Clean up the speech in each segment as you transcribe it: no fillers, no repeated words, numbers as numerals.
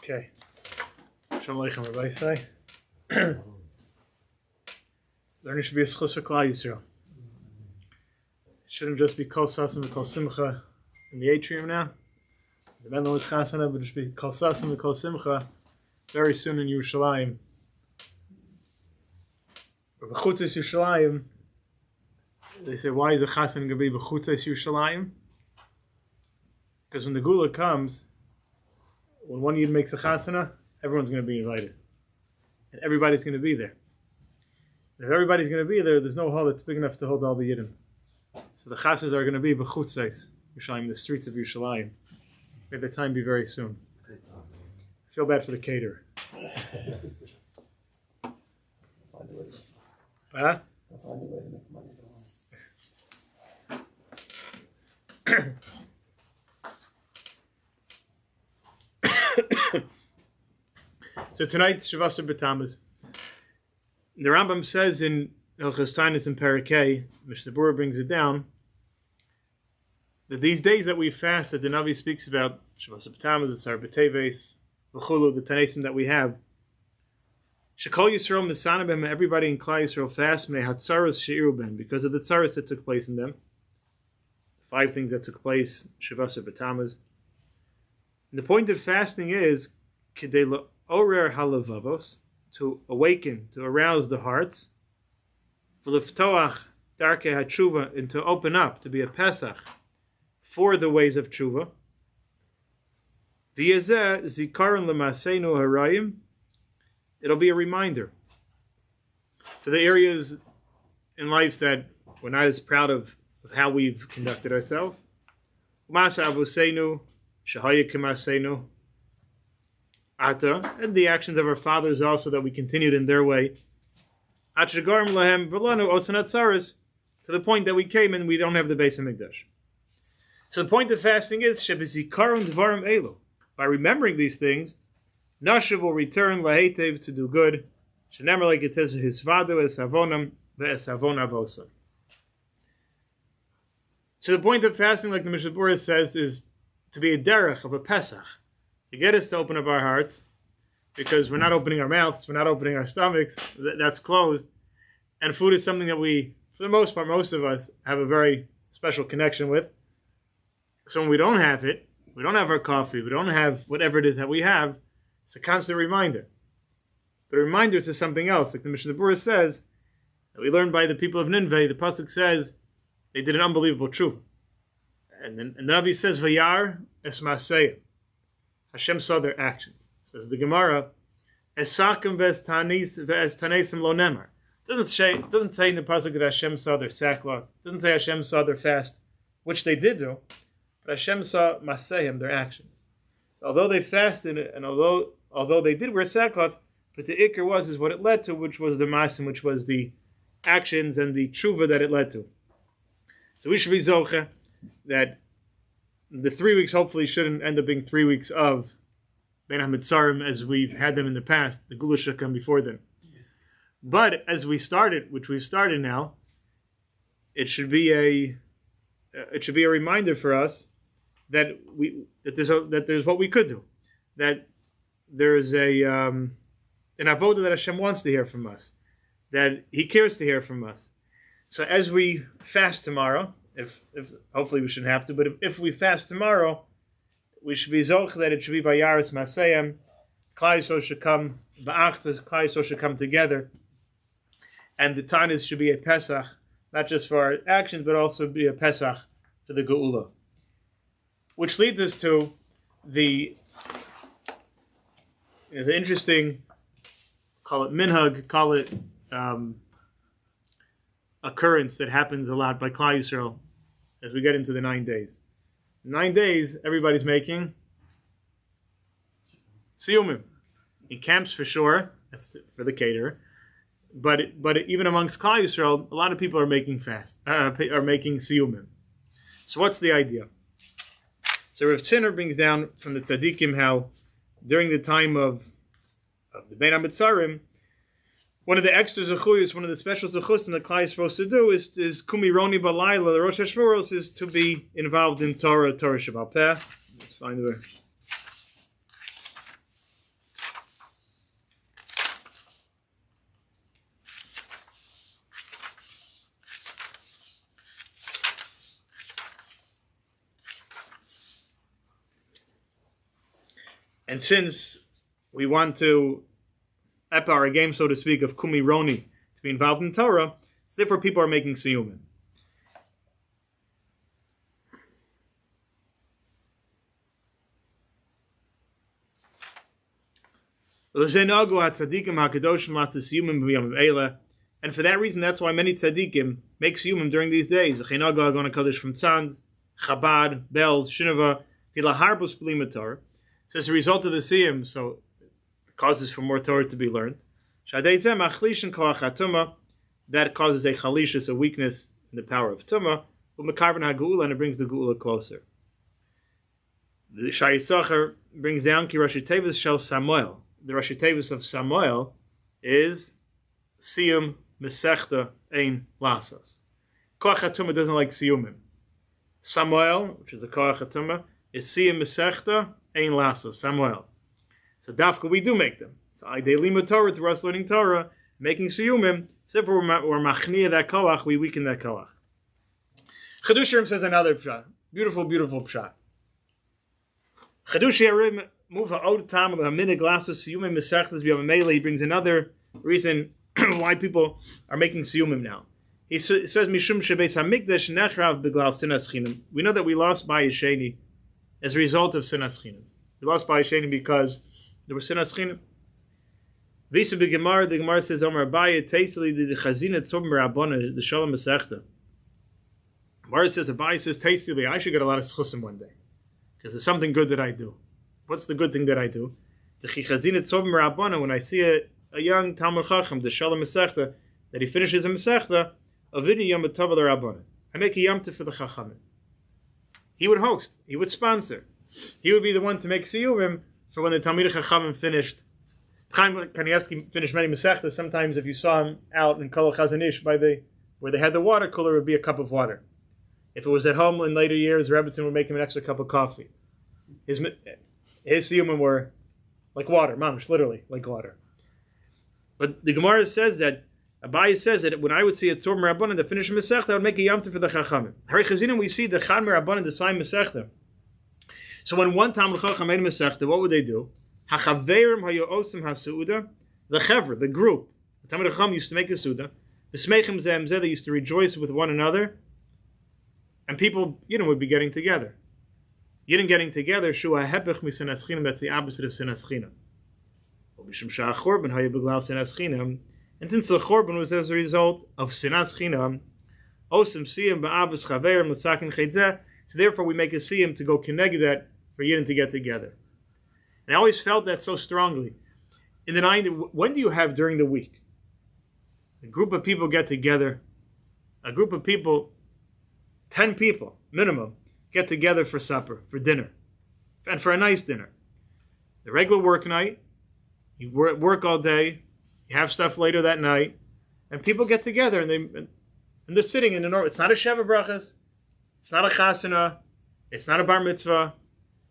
Okay. Shalom Aleichem, Rabbi say. Learning should be a schus for Klal Yisrael. It shouldn't just be kol sasim and kol simcha in the atrium now. The men know it's chasana, but it should be kol sasim and kol simcha very soon in Yerushalayim. But b'chutzes Yerushalayim, they say, why is a chasana going to be b'chutzes Yerushalayim? Because when the Gula comes, when one Yid makes a chasana, everyone's going to be invited. And everybody's going to be there. If everybody's going to be there, there's no hall that's big enough to hold all the Yidden. So the chasanas are going to be b'chutzes Yerushalayim, the streets of Yerushalayim. May the time be very soon. I feel bad for the caterer. Huh? So tonight's Shavasar B'Tammuz. The Rambam says in Hilchos Taanis in Parakeh, Mishnah Berurah brings it down, that these days that we fast, that the Navi speaks about, Shavasar B'Tammuz, the Sar B'Teves, V'chulu, the Tanaisim that we have, Shekol Yisrael Misanabem, everybody in Klal Yisrael fast, Mei Hatzaros Shiur Ben, because of the tzaros that took place in them. 5 things that took place, Shavasar B'Tammuz. And the point of fasting is, K'dei L'orer halavavos, to awaken, to arouse the hearts, V'liftoach darkei hatshuva, and to open up, to be a Pesach for the ways of tshuva. V'yezeh zikaron l'maseinu harayim, it'll be a reminder for the areas in life that we're not as proud of how we've conducted ourselves. Masa avoseinu shahaya k'maseinu ata, and the actions of our fathers also that we continued in their way. Achagarm lahem v'lanu osanat tzaros, to the point that we came and we don't have the Beis Hamikdash. So the point of fasting is shebizikaron dvarim elu. By remembering these things, Nashav will return lahetev, to do good. Shenemar, like it says, his vadu es avonam ve'esavon avosa. So the point of fasting, like the Mishnah Berurah says, is to be a derech of a Pesach, to get us to open up our hearts, because we're not opening our mouths, we're not opening our stomachs, that's closed. And food is something that we, for the most part, most of us have a very special connection with. So when we don't have it, we don't have our coffee, we don't have whatever it is that we have, it's a constant reminder. But a reminder to something else, like the Mishnah Berurah says, that we learned by the people of Nineveh. The pasuk says they did an unbelievable tshuva. And then the Navi says, Vayar es maaseyim. Hashem saw their actions. Says the Gemara, Esakim v'estanesim lo nemar. Doesn't say in the pasuk that Hashem saw their sackcloth. Doesn't say Hashem saw their fast, which they did do. But Hashem saw maaseyim, their actions. Although they fasted, and although they did wear sackcloth, but the ikr is what it led to, which was the masim, which was the actions and the tshuva that it led to. So we should be zoche that the 3 weeks hopefully shouldn't end up being 3 weeks of Ben HaMitzarim as we've had them in the past. The Gula should come before them. But as we started, which we've started now, it should be a reminder for us that there's what we could do, that there is an avodah that Hashem wants to hear from us, that He cares to hear from us. So as we fast tomorrow, if hopefully we shouldn't have to, but if we fast tomorrow, we should be zoch that it should be vayaris maseyim. Klal Yisrael should come ba'achtas. Klal Yisrael should come together, and the Tanis should be a Pesach, not just for our actions, but also be a Pesach for the Geula. Which leads us to the interesting, call it minhag, call it occurrence that happens a lot by Klal Yisrael as we get into the 9 days. 9 days, everybody's making siyumim. In camps for sure, that's for the caterer. But even amongst Klal Yisrael, a lot of people are making siyumim. So what's the idea? So Rav Tziner brings down from the tzaddikim how during the time of the Ben HaMitzarim, one of the extra zechuyos, one of the special zechusim that Klal is supposed to do is kumironi balayla, the Rosh Hashvuros, is to be involved in Torah Shebaal Peh. Let's find the And since we want to up our game, so to speak, of Kumi Roni to be involved in Torah, so therefore people are making siyumim. And for that reason, that's why many tzaddikim make siyumim during these days. From Tzanz, Chabad, Belz, Shinava, Tilaharbus Blimator. So as a result of the siyum, so it causes for more Torah to be learned. That causes a chalishus, a weakness in the power of tumah, and it brings the geula closer. The Shai Yisachar brings down ki Rashi Tevis shel Samuel. The Rashi Tevis of Samuel is siyum mesechta ein lasas. Koach HaTumah doesn't like siyumim. Samuel, which is the Koach HaTumah, is siyum mesechta ein lasas. Samuel. So dafka we do make them. So I daily Torah through us learning Torah, making siyumim. So if we're machniya that koach, we weaken that koach. Chedush Yearn says another pshat. Beautiful, beautiful pshat. Chedush Yearn move out time of the minig glasses siyumim mesechtas b'yamamela. He brings another reason why people are making siyumim now. He says mishum shebeis hamikdash nechrav b'glal sinas chinam. We know that we lost Bayis Sheni as a result of sinas chinam. We lost Bayis Sheni because there was sinas chinam. Visa b'gemara, the Gemara says Omar Abaye teiseli the chazina tzom b'rabona the shalom mesechta. Gemara says Abaye says teiseli I should get a lot of schusim one day because there's something good that I do. What's the good thing that I do? The chazina tzom b'rabona, when I see a young Talmud Chacham the shalom mesechta that he finishes a mesechta avini yom tov l'rabona. I make a yomtiv for the chachamim. He would host. He would sponsor. He would be the one to make siyumim for when the Talmidei Chachamim finished. Chaim Kanievsky finished many Masechtas. Sometimes if you saw him out in Kol Chazanish where they had the water cooler, it would be a cup of water. If it was at home in later years, Rebbetzin would make him an extra cup of coffee. His siyumim were like water, mamish, literally like water. But the Gemara says that, Abaye says that when I would see a Tzor Merabbanan to finish a Masechta, I would make a yomtiv for the Chachamim. Hari Chazinim, we see the Chad Merabbanan to sign Masechta. So when one Talmud Chacham made a Masechta, what would they do? Hachaverim hayo osim hasuuda, the chevra, the group. The Talmud Chacham used to make a suda. The smechim zeh they used to rejoice with one another, and people, would be getting together. Yidden getting together, shua hepech misenas chinam. That's the opposite of senas chinam. Mishum shah chorban hayo beglal senas chinam, and since the chorban was as a result of senas chinam, osim siyam ba'avos chaverim l'sakin chayzeh. So therefore, we make a siyam to go connect that for Yidden to get together. And I always felt that so strongly. In the 90s, when do you have during the week? A group of people get together, a group of people, 10 people minimum, get together for supper, for dinner, and for a nice dinner. The regular work night, you work all day, you have stuff later that night, and people get together and they're sitting in the normal. It's not a Sheva Brachas, it's not a Chasana, it's not a Bar Mitzvah.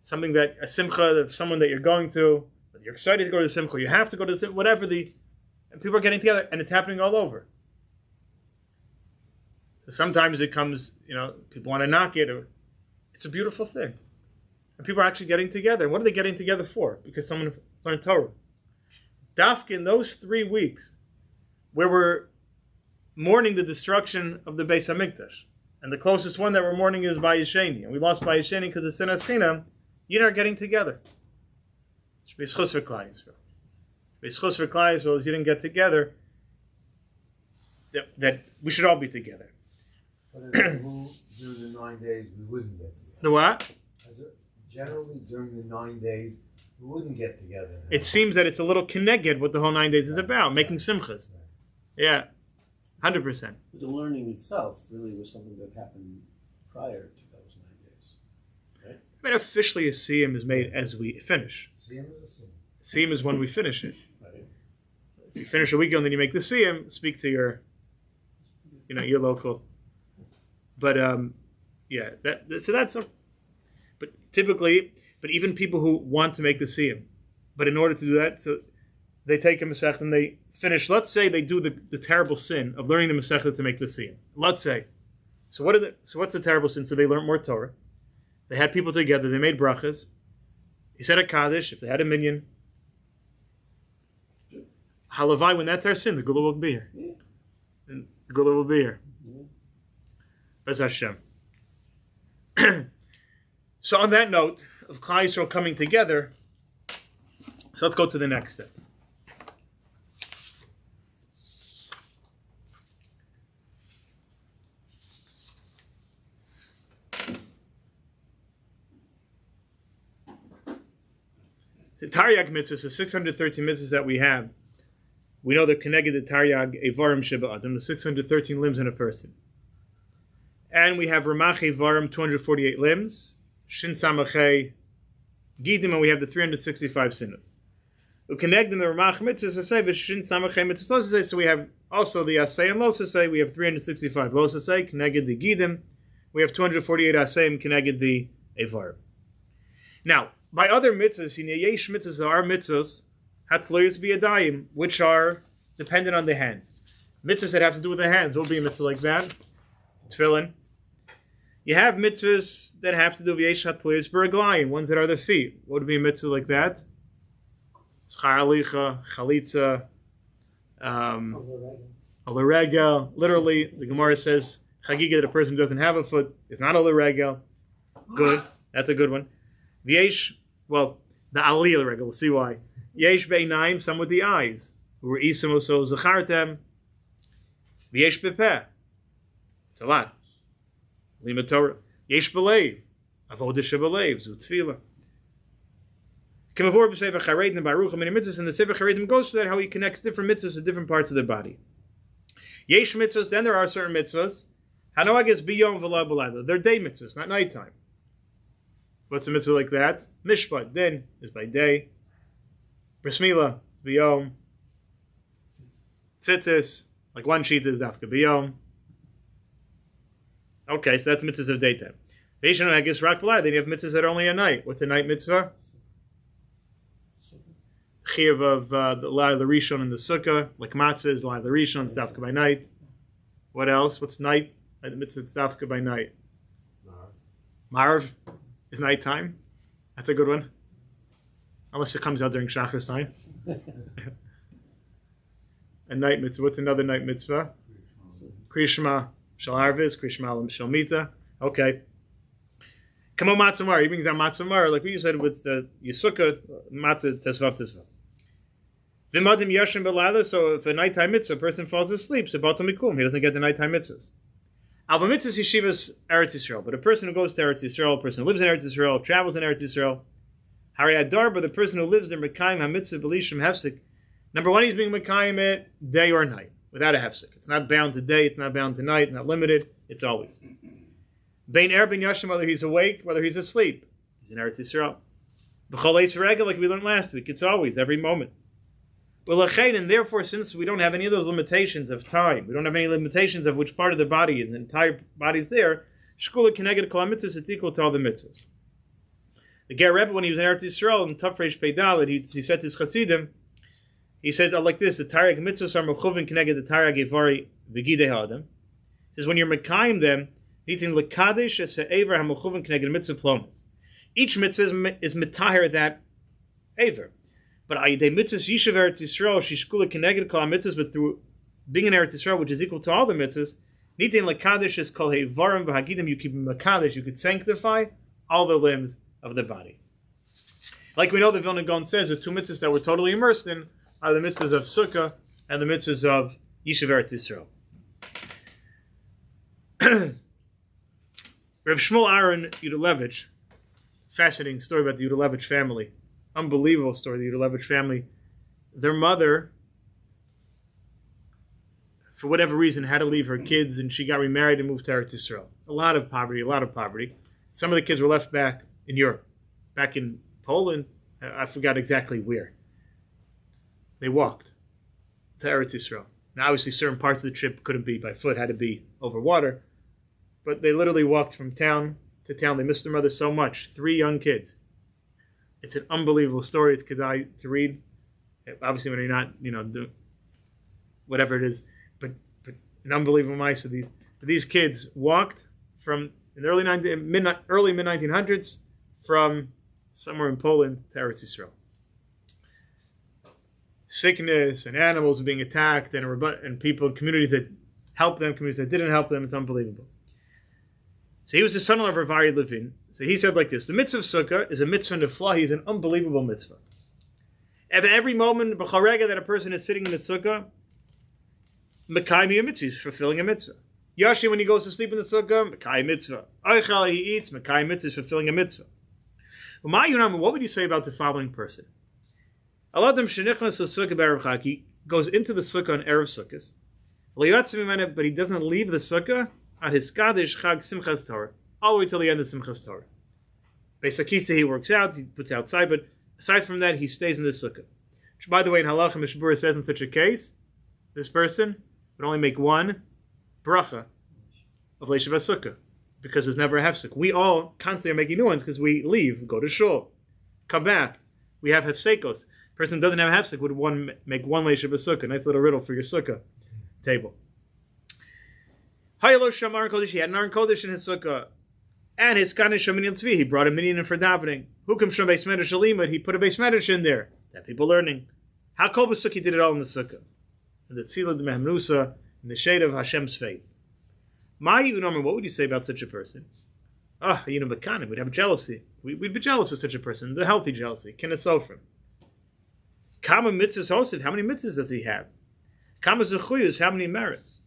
Something that a simcha of someone that you're going to, you're excited to go to the simcha, you have to go to the simcha, whatever and people are getting together, and it's happening all over. So sometimes it comes, people want to knock it, or it's a beautiful thing, and people are actually getting together. And what are they getting together for? Because someone learned Torah. Dafka in those 3 weeks, where we're mourning the destruction of the Beis Hamikdash, and the closest one that we're mourning is Bayis Sheni, and we lost Bayis Sheni because of Sinas Chinam. You are getting together. Is you didn't get together. That we should all be together. But during the 9 days, we wouldn't get together. The what? Generally, during the 9 days, we wouldn't get together. It seems that it's a little connected what the whole 9 days is about, making simchas. Yeah, 100%. But the learning itself really was something that happened prior to those 9 days. Right? I mean, officially a siyum is made as we finish. Siyum is a siyum. Siyum is when we finish it. Right. If you finish a weekend, then you make the siyum. Speak to your, your local. But so that's but typically, but even people who want to make the siyum, but in order to do that, so they take a masechta and they finish. Let's say they do the terrible sin of learning the masechta to make the siyum. Let's say, so what's the terrible sin? So they learned more Torah. They had people together. They made brachas. He said a Kaddish, if they had a minyan. Halavai, when that's our sin, the Gula will be here. Yeah. And the Gula will be here. Yeah. Bez Hashem. So on that note of Klal Yisrael coming together, so let's go to the next step. The Taryag mitzvahs, the 613 mitzvahs that we have, we know they're connected to Taryag Evarim Sheba Adam, the 613 limbs in a person. And we have Ramach Evarim, 248 limbs, Shin Samachay Gidim, and we have the 365 sinnahs. We connect in the Ramach mitzvahs to say, Shin Samachay mitzvahs to say, so we have also the Asay and Los to say, we have 365 Los to say, connected the Gidim, we have 248 Asayim, connected the Evarim. Now, by other mitzvahs, in Yesh mitzvahs, there are mitzvahs, Hatloyos biyadayim, which are dependent on the hands. Mitzvahs that have to do with the hands. What would be a mitzvah like that? Tefillin. You have mitzvahs that have to do with Yesh Hatloyos b'raglayim, ones that are the feet. What would be a mitzvah like that? Schar alicha, chalitza, alaregel. Literally, the Gemara says, chagiga, that a person who doesn't have a foot is not alaregel. Good. That's a good one. Yesh, well, the aliyah regel, we'll see why. Yesh be'inaim, some with the eyes. Who isim so zachartem. Yesh bepeh. It's a lot. Lima Torah. Yesh belev. Avodah shebelev. Zu tefillah. Kemavor b'sefer charedim baruch many mitzvahs, and the sefer charedim goes to that how he connects different mitzvahs to different parts of the body. Yesh mitzvahs, then there are certain mitzvahs. Hanoag is biyom v'la b'layla. They're day mitzvahs, not nighttime. What's a mitzvah like that? Mishpat, then, is by day. Bris Milah, biyom. Tzitzis, like one sheet is dafka biyom. Okay, so that's mitzvahs of daytime. Veishanu, I guess, rak b'layla, then you have mitzvahs that are only at night. What's a night mitzvah? Chiyuv of the Lai the Rishon and the Sukkah, like matzah is Lai the Rishon, it's dafka by night. What else? What's night? The mitzvah it's dafka by night. Marv is nighttime. That's a good one. Unless it comes out during Shachar time. A night mitzvah. What's another night mitzvah? Krishma Shal Arvis, Krishma Shal Mita. Okay. Come on, matzah he brings down matzah like we said with Yisukah, matzah tesvav tesvav. V'madim yashin b'layla, so if a nighttime mitzvah, a person falls asleep, so batal mikum, he doesn't get the nighttime mitzvahs. Alva mitzvahs yeshivas Eretz Yisrael, but a person who goes to Eretz Yisrael, a person who lives in Eretz Yisrael, travels in Eretz Yisrael, Hari Adar, but the person who lives there, Mekayim HaMitzvah B'lishim Hefsik, number one, he's being Mekayim it day or night, without a Hefsik. It's not bound to day, it's not bound to night, not limited, it's always. Bein Er Ben Yashim, whether he's awake, whether he's asleep, he's in Eretz Yisrael. B'chol Eis Regel, like we learned last week, it's always, every moment. And therefore, since we don't have any of those limitations of time, we don't have any limitations of which part of the body is, the entire body's there, Shkula Keneged Kol HaMitzvahs, it's equal to all the mitzvahs. The Ger Rebbe, when he was in Eretz Yisrael, in Tafresh Pei Dalet, he said to his Chasidim, he said like this, the Taryag mitzvahs are mechuvin Keneged the Taryag Evari V'gidei Ha'adam. He says, when you're Mekayim them, Nitin L'kadesh es ha'ever ha'mechuvin Keneged mitzvah plomas. Each mitzvah is mitahir that aver. But Ayidei mitzvahs Yishav Eretz Yisrael, Shishkula Keneged Kol HaMitzvahs, but through being in Eretz Yisrael, which is equal to all the mitzvahs, Nitin L'kadesh es kol he'varim v'hagidim, you keep Mekadesh, you could sanctify all the limbs of the body. Like we know the Vilna Gaon says, the two mitzvahs that we're totally immersed in are the mitzvahs of Sukkah and the mitzvahs of Yishav Eretz Yisrael. Rav Shmuel Aaron Yudalevich, fascinating story about the Yudalevich family. Unbelievable story, the Yudalevich family. Their mother, for whatever reason, had to leave her kids, and she got remarried and moved to Eretz Yisrael. A lot of poverty. Some of the kids were left back in Europe, back in Poland. I forgot exactly where. They walked to Eretz Yisrael. Now, obviously, certain parts of the trip couldn't be by foot, had to be over water. But they literally walked from town to town. They missed their mother so much. 3 young kids. It's an unbelievable story. It's kedai to read. Obviously, when you're not, do whatever it is. But an unbelievable mice. So these kids walked from in the early mid 1900s from somewhere in Poland, to Eretz Yisrael. Sickness and animals being attacked and people, communities that helped them, communities that didn't help them. It's unbelievable. So he was the son-in-law of Rav Aryeh Levin. So he said like this: the mitzvah of sukkah is a mitzvah nefla. He's an unbelievable mitzvah. At every moment, b'charega, that a person is sitting in the sukkah, mekayim a mitzvah, he's fulfilling a mitzvah. Yashi, when he goes to sleep in the sukkah, mekayim mitzvah. Aichal, he eats, mekayim mitzvah, he's fulfilling a mitzvah. What would you say about the following person? Aladam shenichnas sukkah b'erev chaki goes into the sukkah on erev sukkahs, but he doesn't leave the sukkah on his Kodesh Chag Simchas Torah all the way till the end of Simchas Torah. Beis Akisa he works out, he puts outside, but aside from that, he stays in the sukkah. Which, by the way, in Halacha Mishbura says in such a case, this person would only make one bracha of Leishav HaSukkah, because there's never a hefsek. We all constantly are making new ones because we leave, go to shul, come back. We have hefsekos. Person doesn't have hefsek would make one Leishav HaSukkah. Nice little riddle for your sukkah table. Hayalo Shamar Kodesh, he had an Aron Kodesh in his sukkah. And his Kanish Shamin Tzvi, he brought a minyan in for davening. Hukum Shom Beis Medrash Shalimah, he put a Beis Medrash in there. That people learning. Hakol B'Sukkah, he did it all in the sukkah. In the Tzila D'Mehemnusa, in the shade of Hashem's faith. What would you say about such a person? Bakanim, we'd have jealousy. We'd be jealous of such a person. The healthy jealousy. Kinasofrim. Kama mitzvahs hosted, how many mitzvahs does he have? Kama zechuyos, how many merits?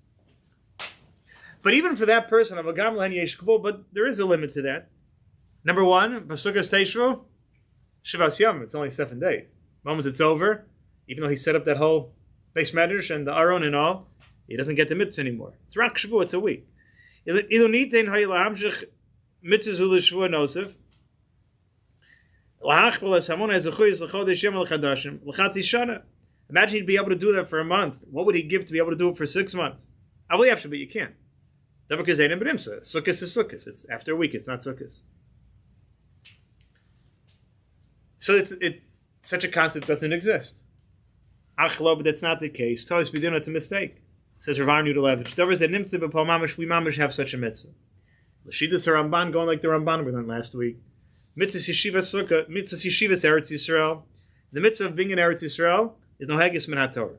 But even for that person, but there is a limit to that. Number one, Basukas Teishvo, Shivas Yom, it's only 7 days. The moment it's over, even though he set up that whole Beis Medrash and the Aron and all, he doesn't get the mitzvah anymore. It's Rak Shavu, it's a week. Imagine he'd be able to do that for a month. What would he give to be able to do it for 6 months? But you can't. Sukkot is Sukkot. It's after a week. It's not Sukkot. So such a concept doesn't exist. But that's not the case. Toys B'din, it's a mistake. Says Rav Arnu Levitch. We mamish have such a mitzvah. L'shidas Ramban, going like the Ramban we learned last week. Mitzvah Yeshiva Sukkah, Mitzvah Yeshivas Eretz Yisrael. The mitzvah of being in Eretz Yisrael is no hegis min haTorah.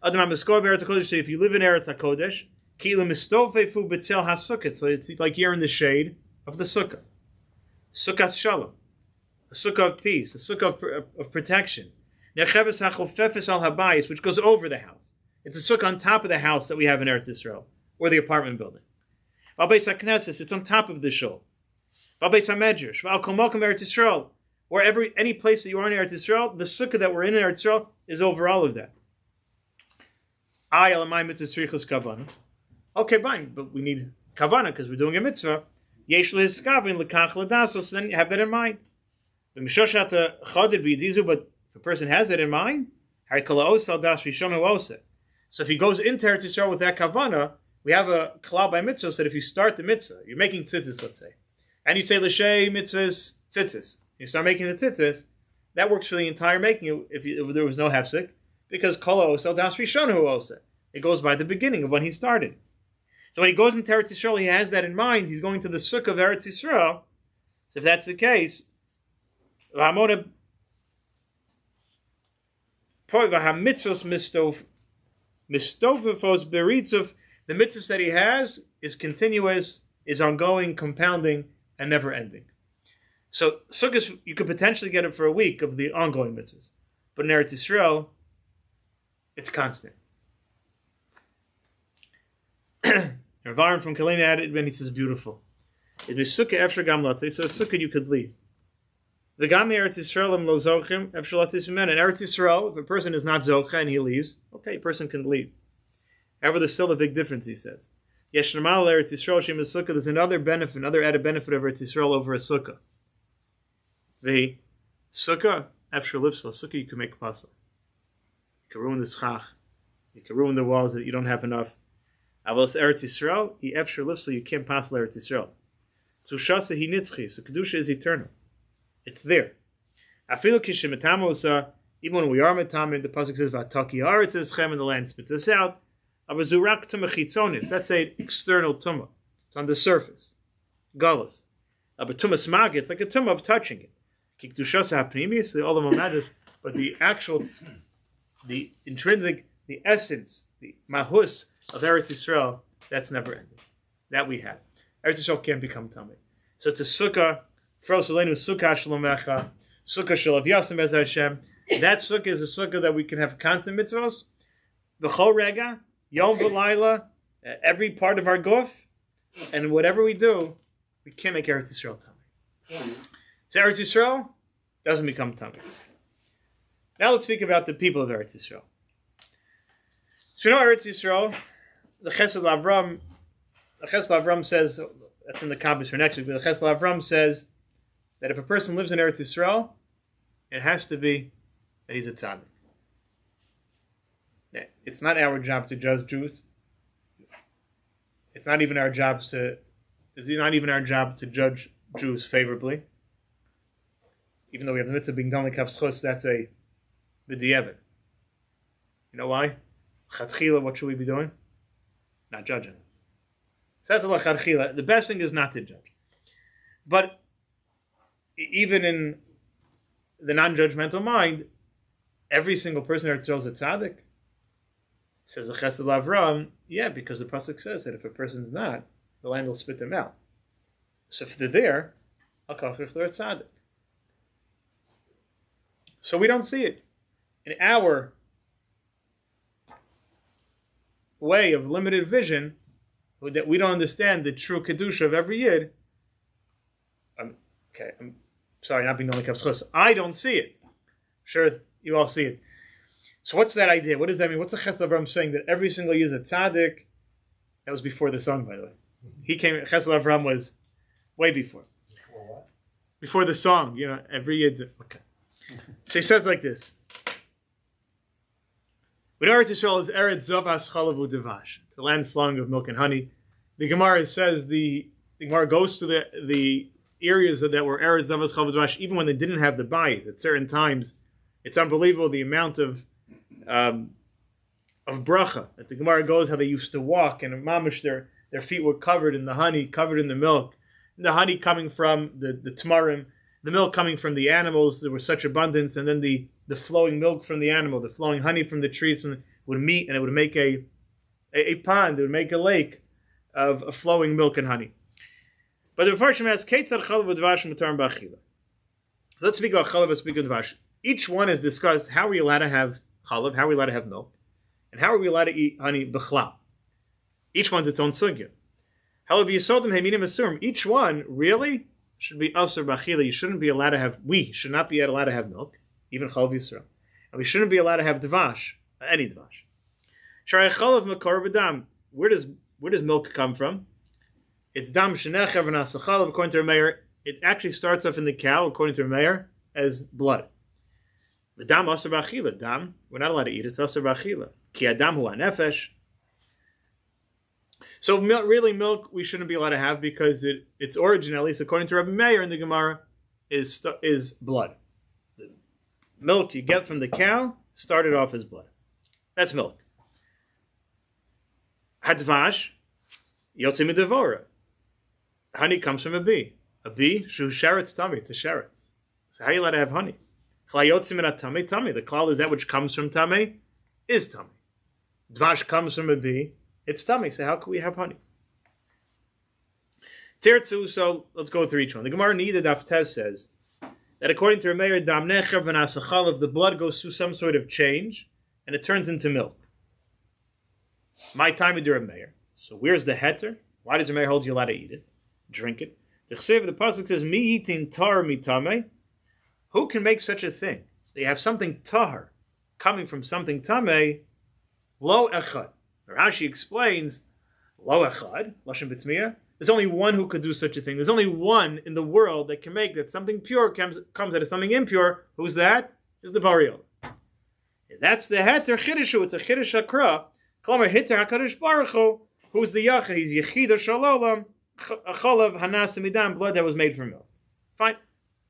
Adam HaMeskor Eretz HaKodesh. So if you live in Eretz HaKodesh, Kila Mistofefu B'tzel HaSukkah. So it's like you're in the shade of the sukkah. Sukkah Shalom. A sukkah of peace. A sukkah of protection. Necheves HaChofefes Al Habayis, which goes over the house. It's a sukkah on top of the house that we have in Eretz Yisrael, or the apartment building. V'albeis HaKnesses, it's on top of the shul. V'albeis HaMedrash, V'al Kol Mokum Eretz Yisrael, or any place that you are in Eretz Yisrael, the sukkah that we're in Eretz Yisrael is over all of that. Okay, fine, but we need kavana because we're doing a mitzvah. Yesh lehiskavin lekach ledasos, so then you have that in mind. But if a person has it in mind, so if he goes into Eretz Yisrael with that kavana, we have a klal by mitzvah that if you start the mitzvah, you're making tzitzis, let's say, and you say l'shei mitzvahs tzitzis, you start making the tzitzis, that works for the entire making if there was no hefsek, because kol osel das rishonu oseh. It goes by the beginning of when he started. So when he goes into Eretz Yisrael, he has that in mind. He's going to the sukkah of Eretz Yisrael. So if that's the case, the mitzvahs that he has is continuous, is ongoing, compounding, and never ending. So sukkahs, you could potentially get it for a week of the ongoing mitzvahs. But in Eretz Yisrael, it's constant. Rav Aaron from Kalena added, and he says, beautiful. It's sukkah efshar gam latzei, so a sukkah you could leave. The gam Eretz Yisrael am lo zochim efshar latzei sumen. In Eretz Yisrael, if a person is not zocha and he leaves, okay, a person can leave. However, there's still a big difference, he says. Yesh normal Eretz Yisrael shem sukkah. There's another benefit, another added benefit of Eretz Yisrael over a sukkah. The sukkah efshar lifsel, sukkah you can make pasal. You can ruin the schach. You can ruin the walls that you don't have enough. Avos Eretz Yisrael, he efshar lifsel, you can't pass Eretz Yisrael. So shasa he nitzchi, so kedusha is eternal. It's there. Afilu kishem metamosa, even when we are metamim, the pasuk says vataki haaretz eschem, and the land spits us out. Avazurak tumah chitzonis, that's an external tumah. It's on the surface. Galus. But tumah smag, it's like a tumah of touching it. Kikdushasa hapnimis, the olam hamadrash, but the intrinsic, the essence, the mahus of Eretz Yisrael, that's never ended. That we have. Eretz Yisrael can't become tummy. So it's a sukkah, frosalenu sukkah shalomecha, sukkah shalav yasem ez Hashem. That sukkah is a sukkah that we can have constant mitzvahs. The chol rega, yom v'layla, every part of our guf, and whatever we do, we can't make Eretz Yisrael tummy. So Eretz Yisrael doesn't become tummy. Now let's speak about the people of Eretz Yisrael. So you know Eretz Yisrael, the Chesed Avram says, that's in the Kabbalah for next week, but the Chesed Avram says that if a person lives in Eretz Yisrael, it has to be that he's a tzaddik. It's not our job to judge Jews. It's not even our job to judge Jews favorably. Even though we have the mitzvah being done like Havschus, that's a b'di'evet. You know why? Chatchila, what should we be doing? Not judging. So that's a lachatchila. The best thing is not to judge. But even in the non-judgmental mind, every single person in Eretz Yisrael is a tzaddik. Says the Chesed Avram, yeah, because the pasuk says that if a person's not, the land will spit them out. So if they're there, they're a tzaddik. So we don't see it. In our way of limited vision, that we don't understand the true kedusha of every yid. I'm sorry, not being only kavschus. I don't see it. Sure, you all see it. So what's that idea? What does that mean? What's the Chesed Avram saying that every single year is a tzaddik? That was before the song, by the way. He came. Chesed Avram was way before. Before what? Before the song, every year. Okay. So he says like this. When Eretz Yisrael is Eretz Zovas Chalav U'Devash, it's a land flowing of milk and honey. The Gemara says the Gemara goes to the areas that were Eretz Zovas Chalav U'Devash even when they didn't have the bayit. At certain times, it's unbelievable the amount of bracha that the Gemara goes how they used to walk and mamish their feet were covered in the honey, covered in the milk, and the honey coming from the tamarim, the milk coming from the animals. There was such abundance, and then the flowing milk from the animal, the flowing honey from the trees would meet, and it would make a pond. It would make a lake of flowing milk and honey. But the Mepharshim asks, Ketzad chalav u'dvash mutarim b'achila. Let's speak about chalav and speak of dvash. Each one is discussed. How are we allowed to have chalav? How are we allowed to have milk? And how are we allowed to eat honey b'chlal? Each one's its own sugya. Each one really should be asur b'achila. You shouldn't be allowed to have. We should not be allowed to have milk, even chalav Yisrael, and we shouldn't be allowed to have dvash, any dvash. Sharei chalav makor b'dam. Where does milk come from? It's dam shenecher v'nasa chalav. According to Meir, it actually starts off in the cow. According to Meir, as blood. The dam asur b'achila. Dam, we're not allowed to eat it. It's asur b'achila. Ki adam hu anefesh. So really, milk we shouldn't be allowed to have because its origin, at least according to Rabbi Meir in the Gemara, is blood. The milk you get from the cow started off as blood. That's milk. Hadvash, yotzei midavora. Honey comes from a bee. A bee, shu sheretz tummy. It's a sheretz. So how are you allowed to have honey? Chla yotzei min tummy. The klal is that which comes from tummy is tummy. Dvash comes from a bee. It's tummy, so how can we have honey? Tirtzu, so let's go through each one. The Gemara Nida Daf Tez says that according to Rameir, Dam Necher v'Nasachal, if the blood goes through some sort of change and it turns into milk. My time with Rameir. So where's the heter? Why does Rameir hold you allowed to eat it? Drink it. The Chsev, the pasuk says, Mi eating tar mitame. Who can make such a thing? They have something tar coming from something tame. Lo echad. Rashi explains, Lo echad, Lashon B'tmiyah. There's only one who could do such a thing. There's only one in the world that can make that something pure comes out of something impure. Who's that? Is the Bariel. That's the heter chidushu. It's a chidush hakra. Klamer heter hakadosh baruch Hu. Who's the yachid? He's yechida shalolam. A cholav hanas midam, blood that was made from milk. Fine,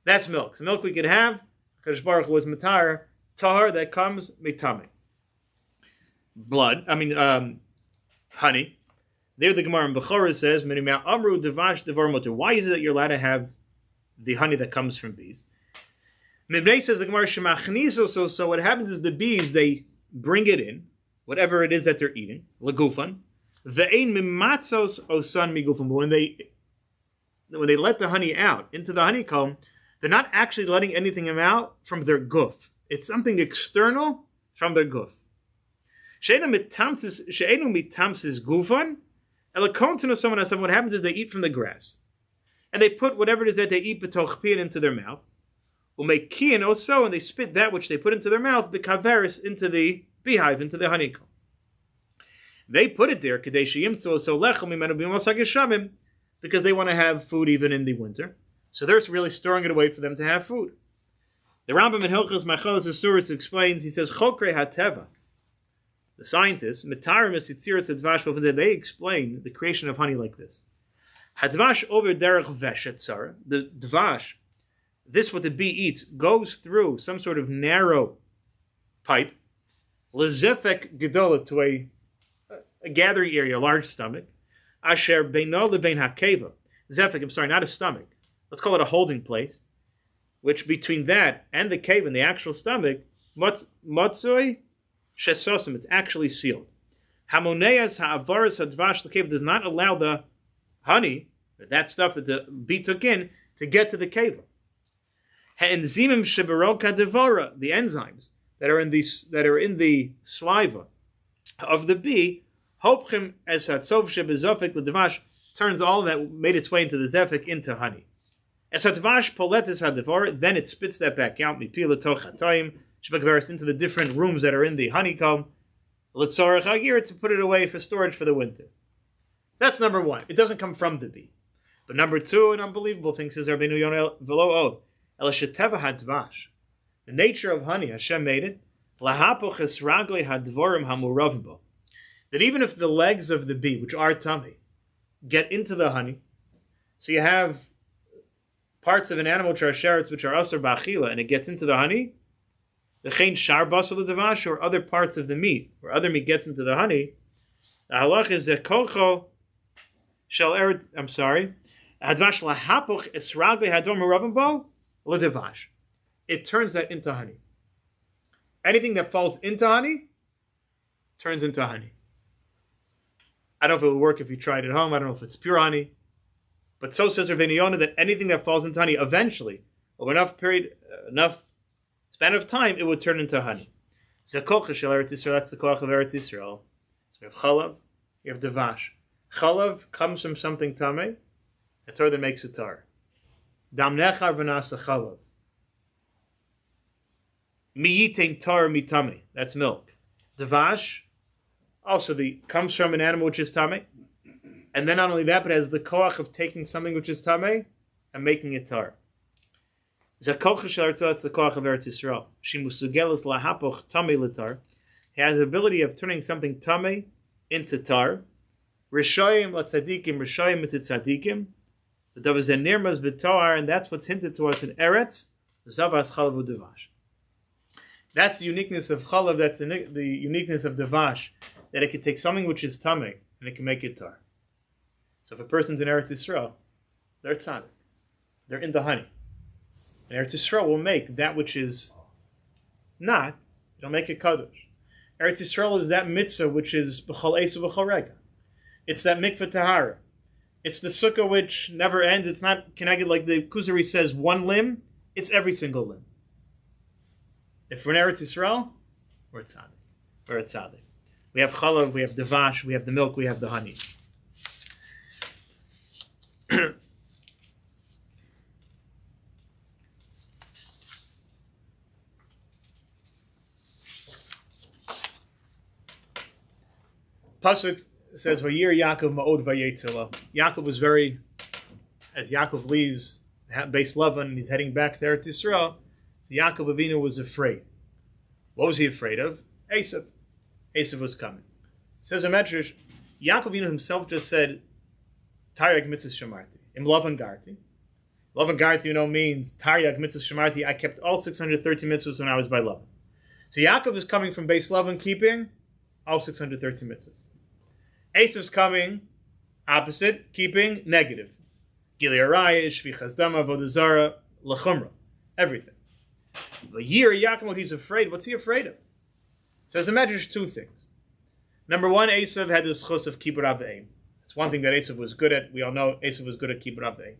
that's milk. So milk we could have. Hakadosh baruch Hu was matar tahar that comes mitame. Blood. Honey. There the Gemara in Bechorah says, Amru devash devar moter. Why is it that you're allowed to have the honey that comes from bees? Mibnei says the Gemara shemachniso. So what happens is the bees, they bring it in, whatever it is that they're eating, legufan. Ve'ein mimatzos osan migufan. But when they let the honey out into the honeycomb, they're not actually letting anything out from their guf. It's something external from their guf. She'enu mitamsis gufan. What happens is they eat from the grass, and they put whatever it is that they eat betoch pian into their mouth. Umekian also, and they spit that which they put into their mouth bekaveris into the beehive, into the honeycomb. They put it there Kodesh yimtzu so lechem mimenu b'mosag yeshamim, because they want to have food even in the winter. So they're really storing it away for them to have food. The Rambam in Hilchos Machalas Asuris explains. He says Chokrei HaTeva, the scientists, Mitarim Esitziras Advash, they explain the creation of honey like this. Hadvash over derech veshet tzara. The dvash, this what the bee eats, goes through some sort of narrow pipe, lezefek gedola, to a gathering area, a large stomach. Asher beino lebein hakeva. Zefek, I'm sorry, not a stomach. Let's call it a holding place, which between that and the cave and the actual stomach, matzoi shesosim, it's actually sealed. Hamoneas ha'avaras hadvash, the cave does not allow the honey, that stuff that the bee took in, to get to the cave. Ha'enzimim sheberoka devora, the enzymes that are in the saliva of the bee, hopchim es hatzov shebezofik l'devash, turns all that made its way into the zefik into honey. Es hatvash poletis hadevora, then it spits that back out, mipila toch hatoyim, shebekveris, into the different rooms that are in the honeycomb, l'tzorach hagir, to put it away for storage for the winter. That's number one. It doesn't come from the bee. But number two, an unbelievable thing, says Rabbeinu Yonah v'lo od, el sheteva hadvash. The nature of honey, Hashem made it, lahapoch es ragli hadvorim hamuravim bo. That even if the legs of the bee, which are tummy, get into the honey, so you have parts of an animal which are sherets, which are asur ba'achila, and it gets into the honey, the chein shar basal devash, or other parts of the meat, or other meat gets into the honey, the halach is that kocho shel eret, hadvash lahapoch esragli hador muravim bo l'devash. It turns that into honey. Anything that falls into honey turns into honey. I don't know if it would work if you tried it at home. I don't know if it's pure honey. But so says Rabbeinu Yonah that anything that falls into honey, eventually, over enough span of time, it would turn into honey. Zakoch shel Eretz Yisrael, that's the koach of Eretz Yisrael. So we have chalav, we have devash. Chalav comes from something tameh, a Torah that makes it tar. Dam nechar v'nasa chalav. Miyitain tar mitame, that's milk. Devash also comes from an animal which is tameh, and then not only that, but has the koach of taking something which is tameh and making it tar. Zakoch shel Eretz Yisrael, that's the koach of Eretz Yisrael. Shimusugelis lahapoch tameh litar. He has the ability of turning something tameh into tar. Rishayim latzadikim, rishayim into tzadikim. The davazeh nirmaz b'toar, and that's what's hinted to us in Eretz zavas chalav u'devash. That's the uniqueness of chalav. That's the uniqueness of devash, that it can take something which is tameh and it can make it tar. So if a person's in Eretz Yisrael, they're tzaddik. They're in the honey. And Eretz Yisrael will make that which is not, it'll make it Kodesh. Eretz Yisrael is that mitzvah which is b'chol esu b'chol rega. It's that mikveh tahara. It's the sukkah which never ends. It's not, can I get, like the Kuzari says, one limb? It's every single limb. If we're in Eretz Yisrael, we're tzaddik. We're a tzaddik. We have chalav, we have devash, we have the milk, we have the honey. Pasuk says, "Vayir Yaakov ma'od vayetzela." Yaakov was very, as Yaakov leaves Beis Lavan and he's heading back to Eretz Yisrael, so Yaakov Avinu was afraid. What was he afraid of? Esav. Esav was coming. It says in Medrash, Yaakov Avinu himself just said, "Taryag mitzvahs shamarti." Im Lavan garti. Lavan garti, means Taryag mitzvahs shamarti. I kept all 613 mitzvahs when I was by Lavan. So Yaakov is coming from Beis Lavan, keeping all 613 mitzvahs. Esav's coming opposite, keeping negative. Gili Araya, Shvichas Dama, Vodazara, Lachumra. Everything. A year, Yaakov, he's afraid. What's he afraid of? Says the Medrash two things. Number one, Esav had this chus of kibbur avim. It's one thing that Esav was good at. We all know Esav was good at kibbur avim.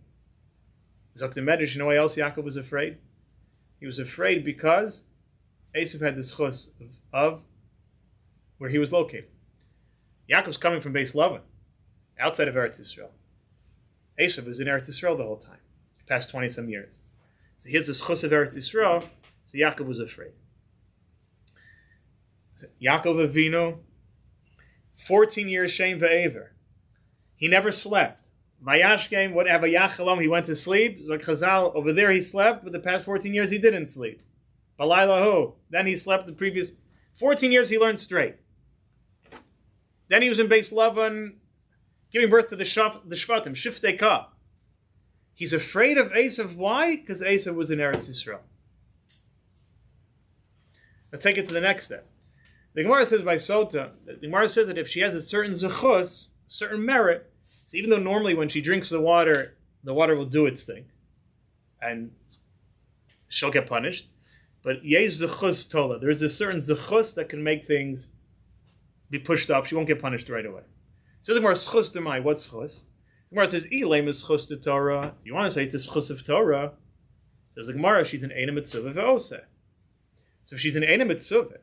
Zok the Medrash, you know why else Yaakov was afraid? He was afraid because Esav had this chus of where he was located. Yaakov's coming from Beis Lavan, outside of Eretz Yisrael. Esav was in Eretz Yisrael the whole time, past 20-some years. So here's this chus of Eretz Yisrael, so Yaakov was afraid. So Yaakov Avinu, 14 years Shem Ve'ever. He never slept. Vayashkem, whatever Yachalam, he went to sleep. Like Chazal, over there he slept, but the past 14 years he didn't sleep. Balaylahu, then he slept the previous 14 years he learned straight. Then he was in Beis Lavan, giving birth to the Shvatim, Shiftei Ka. He's afraid of Esav. Why? Because Esav was in Eretz Yisrael. Let's take it to the next step. The Gemara says by Sota, the Gemara says that if she has a certain zechus, certain merit, so even though normally when she drinks the water will do its thing, and she'll get punished, but yesh zechus tola, there's a certain zechus that can make things be pushed off. She won't get punished right away. Says the Gemara, zechus demai, what's zechus? The Gemara says, Ilem is zechus to Torah. You want to say it's a zechus of Torah? Says the Gemara, she's an Eina Mitzvah ve'oseh. So if she's an Eina Mitzvah,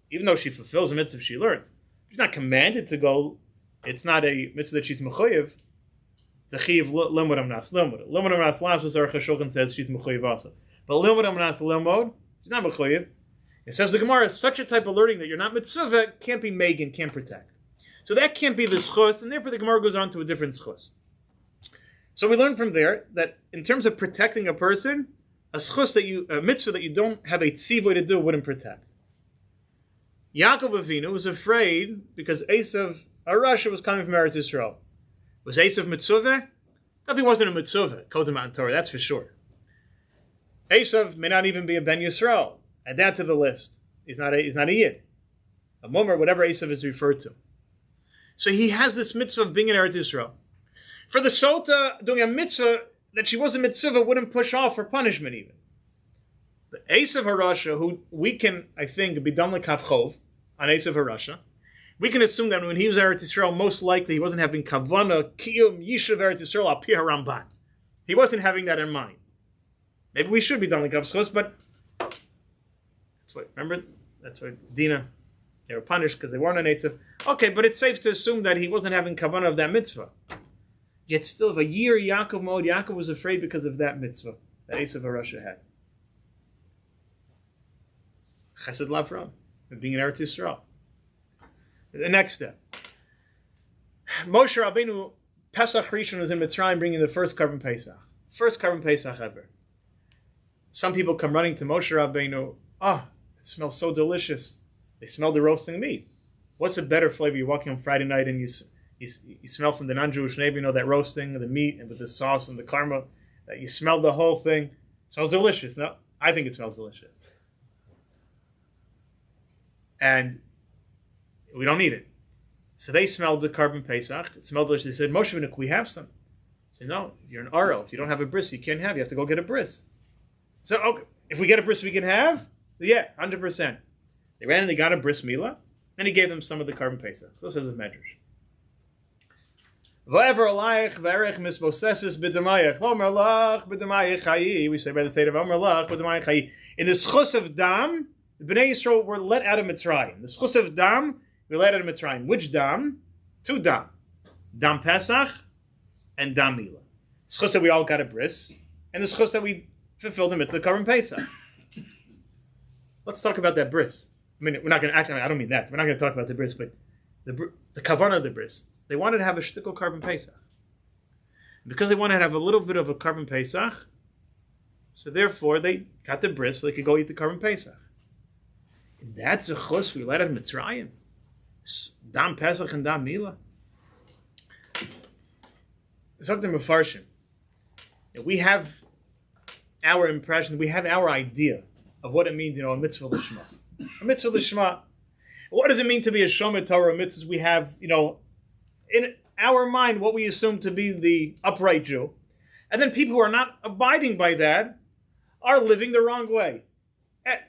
even though she fulfills a mitzvah she learns, she's not commanded to go. It's not a mitzvah that she's mechuyev. The chiv limud amnas limud. Limud amnas lasos Aruch HaShulchan says she's mechuyev also. But limud amnas limud, she's not mechuyev. It says the Gemara, such a type of learning that you're not mitzvah can't be megan, can't protect. So that can't be the schus, and therefore the Gemara goes on to a different schus. So we learn from there that in terms of protecting a person, a schus a mitzvah that you don't have a tzivoy to do wouldn't protect. Yaakov Avinu was afraid because Esav, Arasha, was coming from Eretz Yisrael. Was Esav mitzvah? Nothing wasn't a mitzvah, Kodem and Torah, that's for sure. Esav may not even be a Ben Yisrael. Add that to the list. He's not a Yid. A Woodmere, whatever Esav is referred to. So he has this mitzvah of being in Eretz Yisrael. For the Sota, doing a mitzvah that she was a mitzvah wouldn't push off for punishment even. The Esav Harasha, who we can, I think, be done like Kavchov, on Esav Harasha, we can assume that when he was Eretz Yisrael, most likely he wasn't having Kavana, Kiyum, Yishuv Eretz Yisrael, Al Pi Haramban. He wasn't having that in mind. Maybe we should be done like Kavchov, but that's why Dina, they were punished because they weren't an Esav. Okay, but it's safe to assume that he wasn't having Kavana of that mitzvah. Yet still, of a year Yaakov mode, Yaakov was afraid because of that mitzvah that Esav Harasha had. Chesed Lavram, being in Eretz Yisrael. The next step. Moshe Rabbeinu, Pesach Rishon was in Mitzrayim bringing the first Korban Pesach. First Korban Pesach ever. Some people come running to Moshe Rabbeinu. It smells so delicious. They smell the roasting meat. What's a better flavor? You're walking on Friday night and you smell from the non-Jewish neighbor, that roasting of the meat and with the sauce and the caramel. That you smell the whole thing. It smells delicious. No, I think it smells delicious. And we don't need it. So they smelled the Korban Pesach. It smelled delicious. They said, Moshe, can we have some? I said, no, you're an Aro. If you don't have a bris, you can't have. You have to go get a bris. So, okay, if we get a bris, we can have? Yeah, 100%. They ran and they got a bris milah, and he gave them some of the Korban Pesach. So says the Medrash. We say by the state of Omer Lach, in the schus of Dam, the Bnei Yisrael were let out of Mitzrayim. The schus of Dam, we were let out of Mitzrayim. Which Dam? Two Dam. Dam Pesach and Dam Milah. Schus that we all got a bris, and the schus that we fulfilled the mitzvah Korban Pesach. Let's talk about that bris. I mean, we're not going to actually. I don't mean that. We're not going to talk about the bris, but the kavanah of the bris. They wanted to have a shtickle Korban Pesach. And because they wanted to have a little bit of a Korban Pesach, so therefore they got the bris so they could go eat the Korban Pesach. And that's a chus we let out of Mitzrayim. Dam Pesach and Dam Milah. It's something Mefarshim. We have our impression, we have our idea of what it means, a mitzvah l'shma. A mitzvah l'shma. What does it mean to be a shomer Torah mitzvahs? We have, in our mind, what we assume to be the upright Jew. And then people who are not abiding by that are living the wrong way.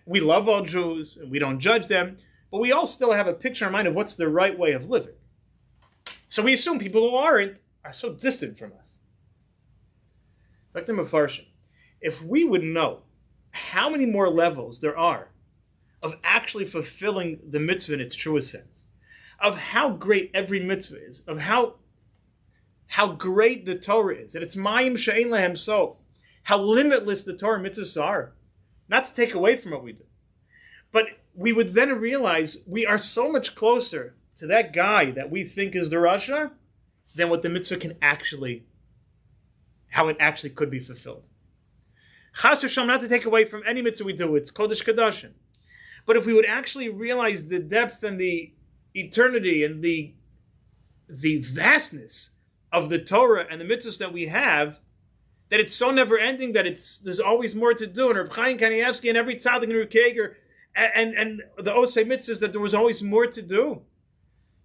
We love all Jews, and we don't judge them, but we all still have a picture in our mind of what's the right way of living. So we assume people who aren't are so distant from us. It's like the Mefarshim. If we would know how many more levels there are of actually fulfilling the mitzvah in its truest sense, of how great every mitzvah is, of how great the Torah is, that it's Mayim She'ein Lahem Sof, how limitless the Torah mitzvahs are, not to take away from what we do. But we would then realize we are so much closer to that guy that we think is the Rasha than what the mitzvah can actually, how it actually could be fulfilled. Chas v'shalom, not to take away from any mitzvah we do, it's Kodesh Kodashim. But if we would actually realize the depth and the eternity and the vastness of the Torah and the mitzvahs that we have, that it's so never-ending that there's always more to do. And Reb Chaim Kanievsky and every tzaddik and Reb Kager and the Osei mitzvahs, that there was always more to do,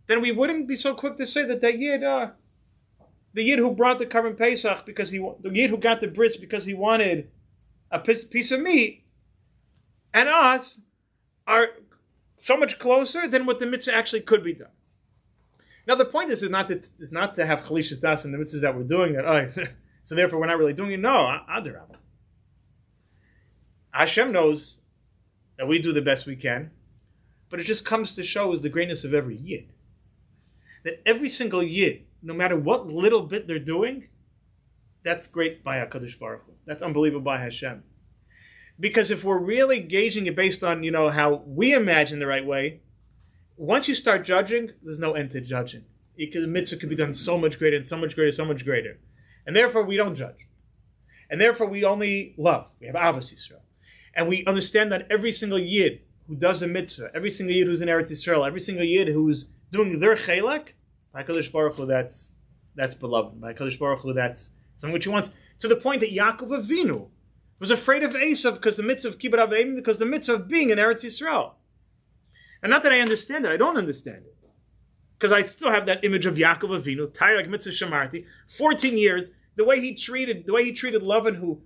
then we wouldn't be so quick to say that the Yid who brought the Korban Pesach the Yid who got the bris because he wanted a piece of meat, and us are so much closer than what the mitzvah actually could be done. Now the point is not to have chalishas das in the mitzvahs that we're doing, that so therefore we're not really doing it. No, adarabah. Hashem knows that we do the best we can, but it just comes to show is the greatness of every Yid. That every single Yid, no matter what little bit they're doing, that's great by HaKadosh Baruch Hu. That's unbelievable by Hashem. Because if we're really gauging it based on, how we imagine the right way, once you start judging, there's no end to judging. The mitzvah could be done so much greater and so much greater, so much greater. And therefore we don't judge. And therefore we only love. We have Avos Yisrael. And we understand that every single Yid who does a mitzvah, every single Yid who's in Eretz Yisrael, every single Yid who's doing their chelek, by HaKadosh Baruch Hu, that's beloved. By HaKadosh Baruch Hu, that's something which he wants. To the point that Yaakov Avinu was afraid of Esav because the mitzvah of Kibbut Avim, because the mitzvah of being in Eretz Yisrael. And not that I understand it, I don't understand it. Because I still have that image of Yaakov Avinu, Tayag Mitzvah Shamarti, 14 years, the way he treated Lavan, who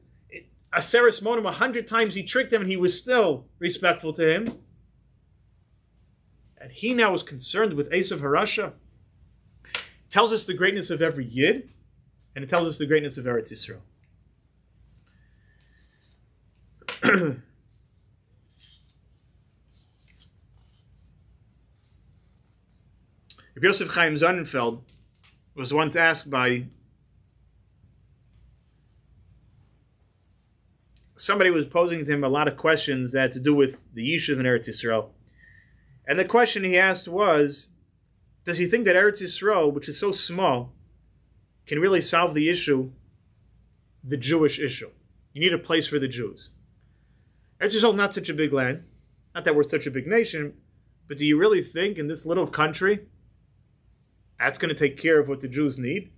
Aseres Monim 100 times he tricked him and he was still respectful to him. And he now is concerned with Esav Harasha. Tells us the greatness of every Yid, and it tells us the greatness of Eretz Yisrael. Rabbi Yosef Chaim Sonnenfeld was once asked by somebody who was posing to him a lot of questions that had to do with the Yishuv in Eretz Yisrael. And the question he asked was, does he think that Eretz Yisrael, which is so small, can really solve the issue, the Jewish issue? You need a place for the Jews. Eretz Yisrael is not such a big land. Not that we're such a big nation, but do you really think in this little country that's going to take care of what the Jews need?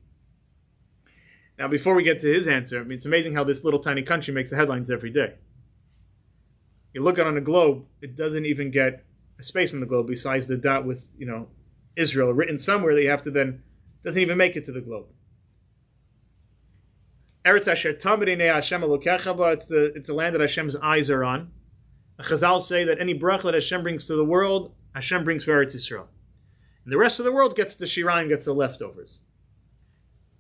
Now, before we get to his answer, it's amazing how this little tiny country makes the headlines every day. You look out on the globe, it doesn't even get a space on the globe besides the dot with, Israel written somewhere that you have to then, doesn't even make it to the globe. Eretz Asher Tamid Einei Hashem Elokecha Ba, it's the land that Hashem's eyes are on. The Chazal say that any bracha that Hashem brings to the world, Hashem brings for Eretz Yisrael. And the rest of the world gets the shirayim, gets the leftovers.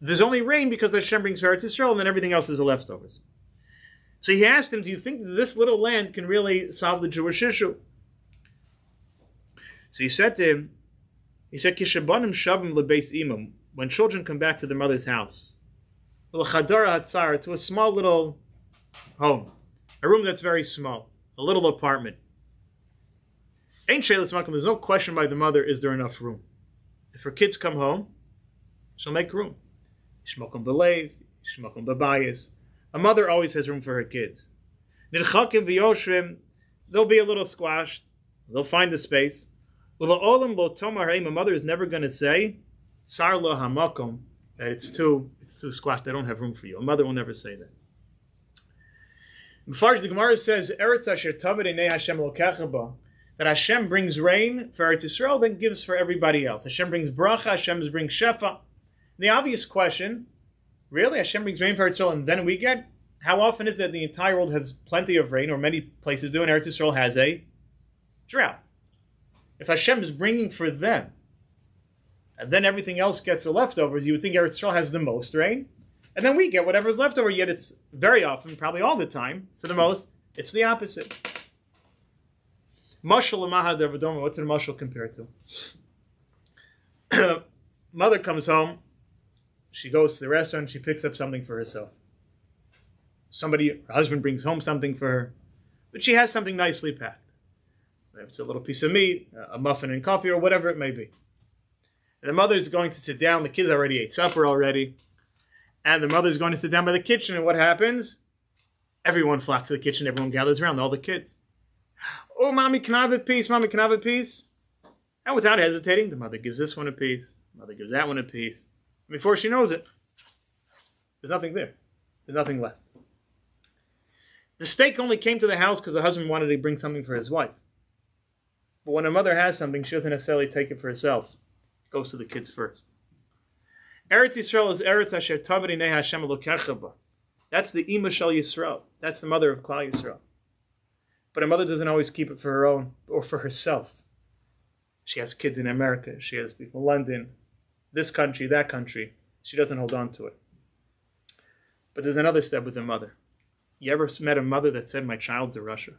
There's only rain because Hashem brings for Eretz Yisrael, and then everything else is the leftovers. So he asked him, do you think that this little land can really solve the Jewish issue? So he said to him, Kishabanim shavim lebeis imam, when children come back to their mother's house, to a small little home, a room that's very small, a little apartment. Ain't sheilas makom, there's no question by the mother, is there enough room? If her kids come home, she'll make room. Shmokum belev, shmokum babayis. A mother always has room for her kids. Nidchakim v'yoshrim, they'll be a little squashed. They'll find the space. U'la'olam lo tomar ha'im, a mother is never going to say, Sar lo hamakom, that it's too squashed, I don't have room for you. A mother will never say that. In Farj, the Gemara says, Eretz asher tamid einei Hashem lokecha ba, that Hashem brings rain for Eretz Yisrael, then gives for everybody else. Hashem brings bracha, Hashem brings shefa. The obvious question, really, Hashem brings rain for Eretz Yisrael and then we get? how often is it the entire world has plenty of rain, or many places do, and Eretz Yisrael has a drought? If Hashem is bringing for them, and then everything else gets the leftovers, you would think Eretz Yisrael has the most rain, and then we get whatever's left over, yet it's very often, probably all the time, for the most, it's the opposite. Mashal Mahad Avadoma, what's a mashal compared to? Mother comes home, she goes to the restaurant, she picks up something for herself. Her husband brings home something for her, but she has something nicely packed. It's a little piece of meat, a muffin and coffee, or whatever it may be. And the mother's going to sit down, the kids already ate supper already, and the mother's going to sit down by the kitchen, and what happens? Everyone flocks to the kitchen, everyone gathers around, all the kids. Oh, mommy, can I have a piece? Mommy, can I have a piece? And without hesitating, the mother gives this one a piece, the mother gives that one a piece. Before she knows it, there's nothing there. There's nothing left. The steak only came to the house because the husband wanted to bring something for his wife. But when a mother has something, she doesn't necessarily take it for herself. It goes to the kids first. Eretz Yisrael is Eretz Asher Tav Einei Hashem Elokecha Ba. That's the Ima Shel Yisrael. That's the mother of Klal Yisrael. But a mother doesn't always keep it for her own or for herself. She has kids in America. She has people in London, this country, that country. She doesn't hold on to it. But there's another step with a mother. You ever met a mother that said, my child's a Russia?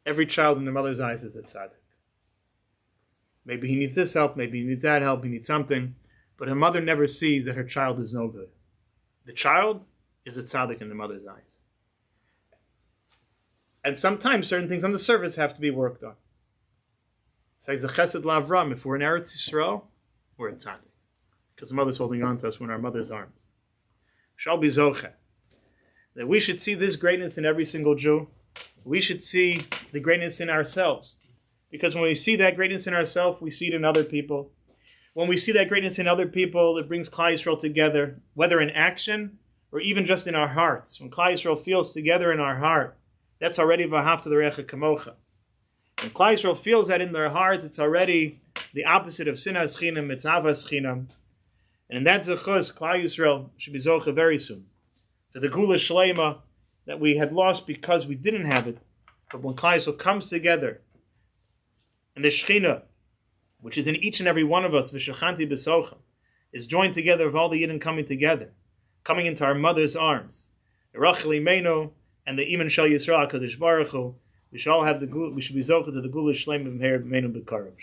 Every child in the mother's eyes is a tzaddik. Maybe he needs this help, maybe he needs that help, he needs something. But a mother never sees that her child is no good. The child is a tzaddik in the mother's eyes. And sometimes certain things on the surface have to be worked on. Says the Chesed Lavram, if we're in Eretz Yisrael, we're a tzaddik. Because the mother's holding on to us, we're in our mother's arms. Shall be zoche. That we should see this greatness in every single Jew. We should see the greatness in ourselves. Because when we see that greatness in ourselves, we see it in other people. When we see that greatness in other people, it brings Klal Yisrael together, whether in action or even just in our hearts. When Klal Yisrael feels together in our heart, that's already V'ahavta l'recha kamocha. When Klal Yisrael feels that in their heart, it's already the opposite of sinas chinam, it's avas chinam. And in that zechus, Klal Yisrael should be zocha very soon. For the Gula Shlema that we had lost because we didn't have it. But when Klal Yisrael comes together, and the Shechina, which is in each and every one of us, v'shechanti b'sochem, is joined together of all the Yidden coming together, coming into our mother's arms. The Rachel Imenu and the Iman Shal Yisrael Kodesh Baruch Hu, we should all have we should be zocha to the Gula Shlema Meir Imenu B'Karov.